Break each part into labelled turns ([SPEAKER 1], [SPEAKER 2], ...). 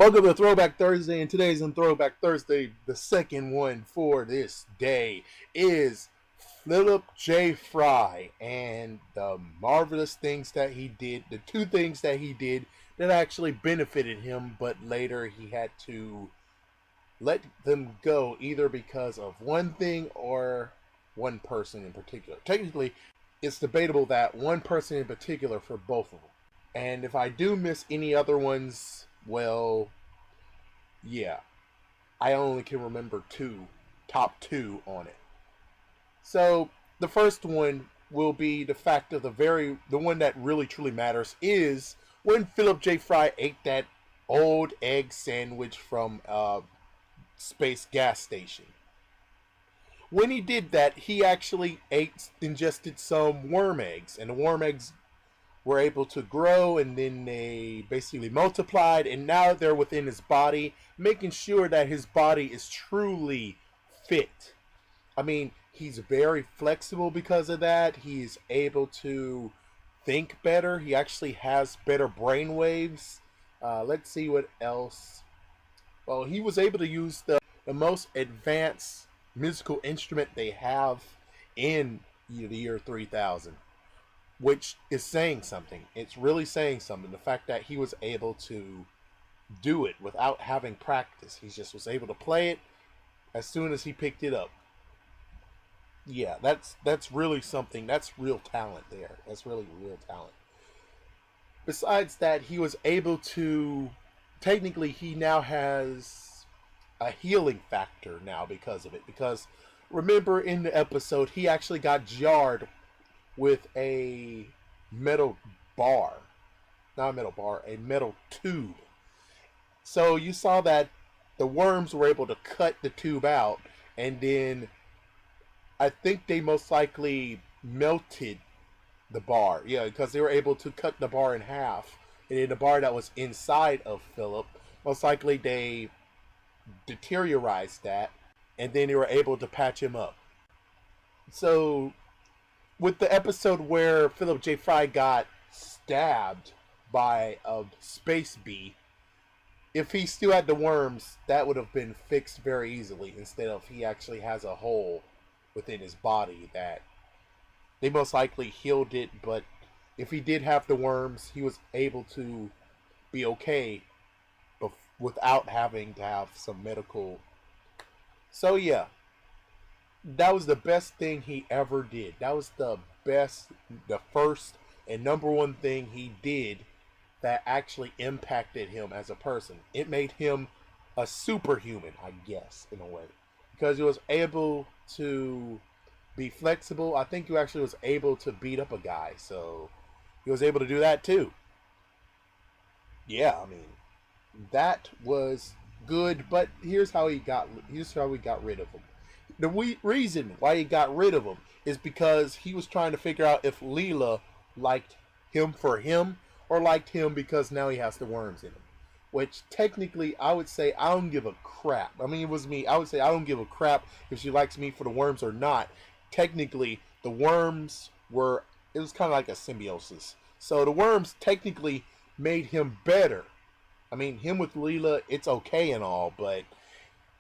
[SPEAKER 1] Welcome to Throwback Thursday, and today's on Throwback Thursday, the second one for this day is Philip J. Fry and the marvelous things that he did, the two things that he did that actually benefited him, but later he had to let them go either because of one thing or one person in particular. Technically, it's debatable that one person in particular for both of them. And if I do miss any other ones, well, yeah, I only can remember top two on it. So the first one will be the fact of the one that really truly matters is when Philip J. Fry ate that old egg sandwich from Space gas station. When he did that, he actually ingested some worm eggs, and the worm eggs were able to grow, and then they basically multiplied, and now they're within his body, making sure that his body is truly fit. I mean, he's very flexible because of that. He's able to think better. He actually has better brain waves. Let's see what else. Well, he was able to use the most advanced musical instrument they have in the year 3000. Which is saying something. It's really saying something. The fact that he was able to do it without having practice. He just was able to play it as soon as he picked it up. Yeah, that's really something. That's real talent there. That's really real talent. Besides that, he was able to... Technically, he now has a healing factor now because of it. Because, remember in the episode, he actually got jarred with a metal bar. Not a metal bar, a metal tube. So you saw that the worms were able to cut the tube out, and then I think they most likely melted the bar. Yeah, because they were able to cut the bar in half. And then the bar that was inside of Philip, most likely they deteriorized that, and then they were able to patch him up. So with the episode where Philip J. Fry got stabbed by a space bee, if he still had the worms, that would have been fixed very easily, instead of he actually has a hole within his body that they most likely healed it, but if he did have the worms, he was able to be okay without having to have some medical. So yeah, that was the best thing he ever did. That was the first and number one thing he did that actually impacted him as a person. It made him a superhuman, I guess, in a way. Because he was able to be flexible. I think he actually was able to beat up a guy. So he was able to do that too. Yeah, I mean, that was good. But here's how we got rid of him. The reason why he got rid of him is because he was trying to figure out if Leela liked him for him or liked him because now he has the worms in him. Which technically I would say I don't give a crap. I mean, it was me. I would say I don't give a crap if she likes me for the worms or not. Technically, the worms it was kind of like a symbiosis. So the worms technically made him better. I mean, him with Leela, it's okay and all, but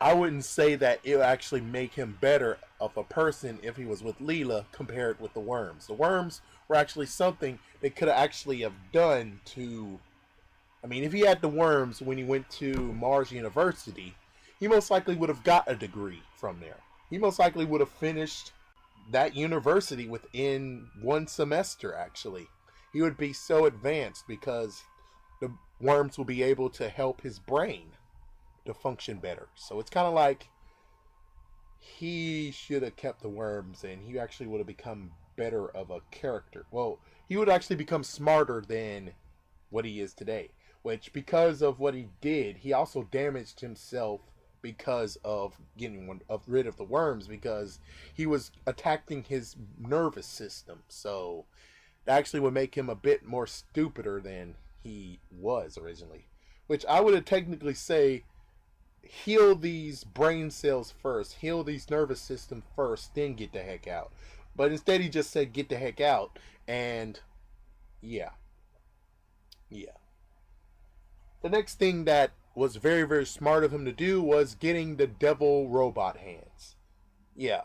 [SPEAKER 1] I wouldn't say that it would actually make him better of a person if he was with Leela compared with the worms. The worms were actually something they could have actually have done to... I mean, if he had the worms when he went to Mars University, he most likely would have got a degree from there. He most likely would have finished that university within one semester, actually. He would be so advanced because the worms will be able to help his brain to function better. So it's kind of like he should have kept the worms, and he actually would have become better of a character. Well, he would actually become smarter than what he is today. Which, because of what he did, he also damaged himself because of getting rid of the worms, because he was attacking his nervous system. So that actually would make him a bit more stupider than he was originally. Which I would have technically say, heal these brain cells first, heal these nervous system first, then get the heck out. But instead he just said get the heck out, and yeah. The next thing that was very, very smart of him to do was getting the devil robot hands. Yeah.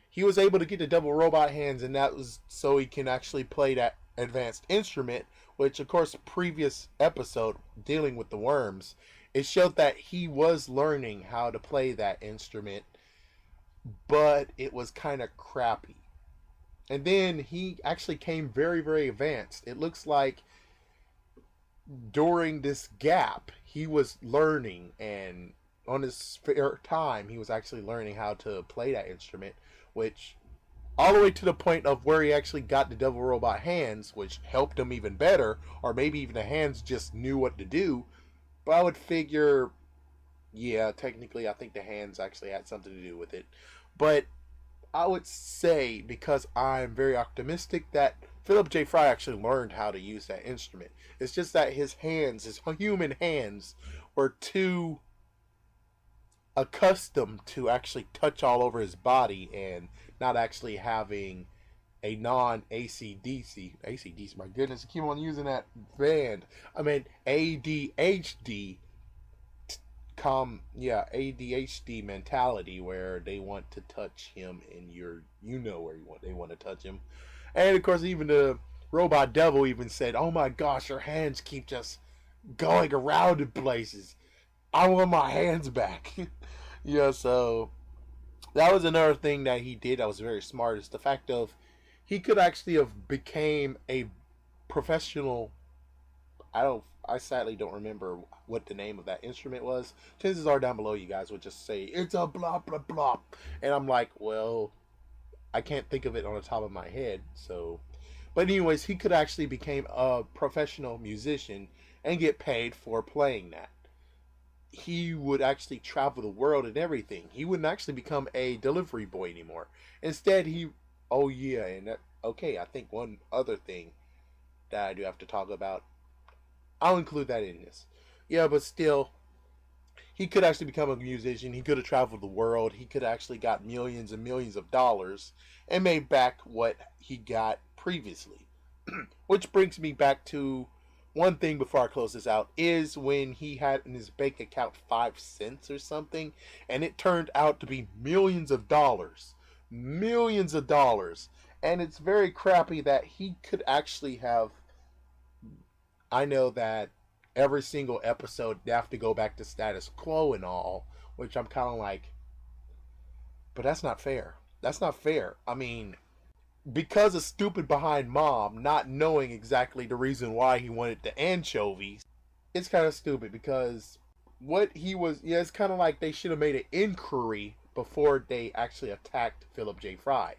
[SPEAKER 1] He was able to get the devil robot hands, and that was so he can actually play that advanced instrument, which, of course, previous episode dealing with the worms, it showed that he was learning how to play that instrument, but it was kind of crappy. And then he actually came very, very advanced. It looks like during this gap, he was learning, and on his spare time, he was actually learning how to play that instrument, which all the way to the point of where he actually got the Devil Robot hands, which helped him even better, or maybe even the hands just knew what to do. But I would figure, yeah, technically, I think the hands actually had something to do with it. But I would say, because I'm very optimistic, that Philip J. Fry actually learned how to use that instrument. It's just that his hands, his human hands, were too accustomed to actually touch all over his body and not actually having a non ACDC, my goodness, I keep on using that band. I mean ADHD ADHD mentality where they want to touch him in your, you know, where they want to touch him. And of course even the robot devil even said, "Oh my gosh, your hands keep just going around in places. I want my hands back." Yeah, so that was another thing that he did that was very smart, is the fact of he could actually have became a professional. I sadly don't remember what the name of that instrument was. Chances are down below you guys would just say it's a blah blah blah, and I'm like, well, I can't think of it on the top of my head. So, but anyways, he could actually become a professional musician and get paid for playing that. He would actually travel the world and everything. He wouldn't actually become a delivery boy anymore. Instead, oh yeah, and that, okay, I think one other thing that I do have to talk about, I'll include that in this. Yeah, but still, he could actually become a musician. He could have traveled the world. He could have actually got millions and millions of dollars and made back what he got previously. Which brings me back to one thing before I close this out, is when he had in his bank account 5 cents or something, and it turned out to be millions of dollars. Millions of dollars. And it's very crappy that he could actually have. I know that every single episode they have to go back to status quo and all, which I'm kind of like, but that's not fair. That's not fair. I mean, because of stupid behind mom not knowing exactly the reason why he wanted the anchovies, it's kind of stupid because what he was, yeah, it's kind of like they should have made an inquiry before they actually attacked Philip J. Fry.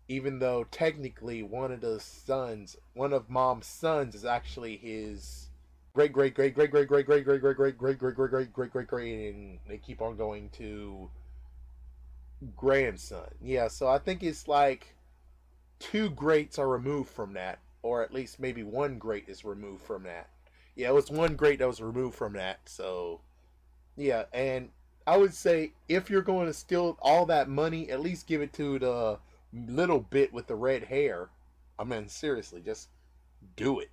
[SPEAKER 1] Even though technically one of mom's sons is actually his great great great great great great great great great great great great great great great great great, and they keep on going to grandson. Yeah, so I think it's like two greats are removed from that, or at least maybe one great is removed from that. Yeah, it was one great that was removed from that. So yeah, and I would say if you're going to steal all that money, at least give it to the little bit with the red hair. I mean, seriously, just do it.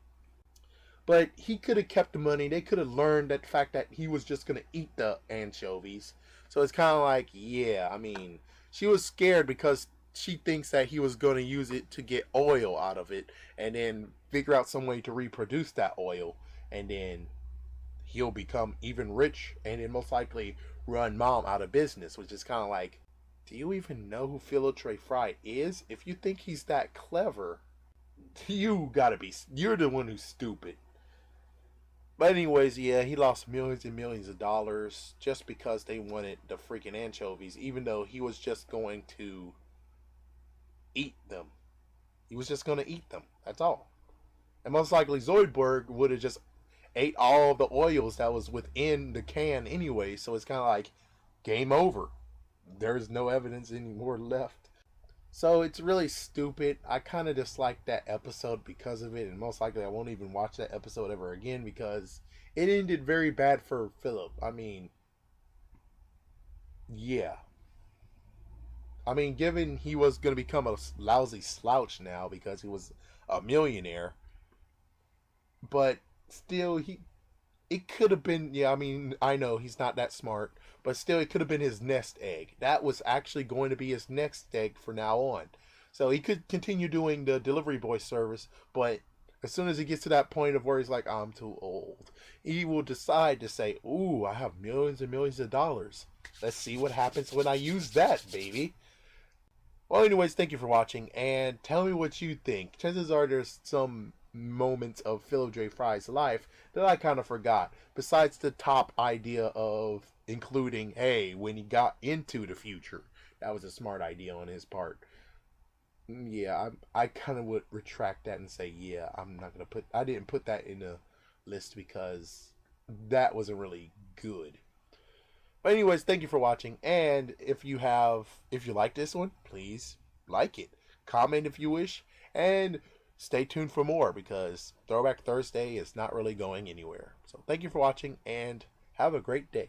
[SPEAKER 1] But he could have kept the money. They could have learned that fact that he was just going to eat the anchovies. So it's kind of like, yeah, I mean, she was scared because she thinks that he was going to use it to get oil out of it and then figure out some way to reproduce that oil. And then he'll become even rich and then most likely run mom out of business, which is kind of like, do you even know who Philip J. Fry is? If you think he's that clever, you're the one who's stupid. But anyways, yeah, he lost millions and millions of dollars just because they wanted the freaking anchovies, even though he was just going to eat them. He was just going to eat them. That's all. And most likely Zoidberg would have just ate all the oils that was within the can anyway, so it's kind of like game over. There's no evidence anymore left. So it's really stupid. I kind of dislike that episode because of it, and most likely I won't even watch that episode ever again because it ended very bad for Philip. I mean, yeah. I mean, given he was going to become a lousy slouch now because he was a millionaire, but still, it could have been, yeah, I mean, I know he's not that smart, but still, it could have been his nest egg. That was actually going to be his next egg from now on. So he could continue doing the delivery boy service, but as soon as he gets to that point of where he's like, I'm too old, he will decide to say, ooh, I have millions and millions of dollars. Let's see what happens when I use that, baby. Well, anyways, thank you for watching, and tell me what you think. Chances are there's some moments of Philip J. Fry's life that I kind of forgot, besides the top idea of including, hey, when he got into the future. That was a smart idea on his part. Yeah, I kind of would retract that and say, yeah, I didn't put that in the list because that wasn't really good. But anyways, thank you for watching. And if you like this one, please like it. Comment if you wish. And stay tuned for more because Throwback Thursday is not really going anywhere. So thank you for watching and have a great day.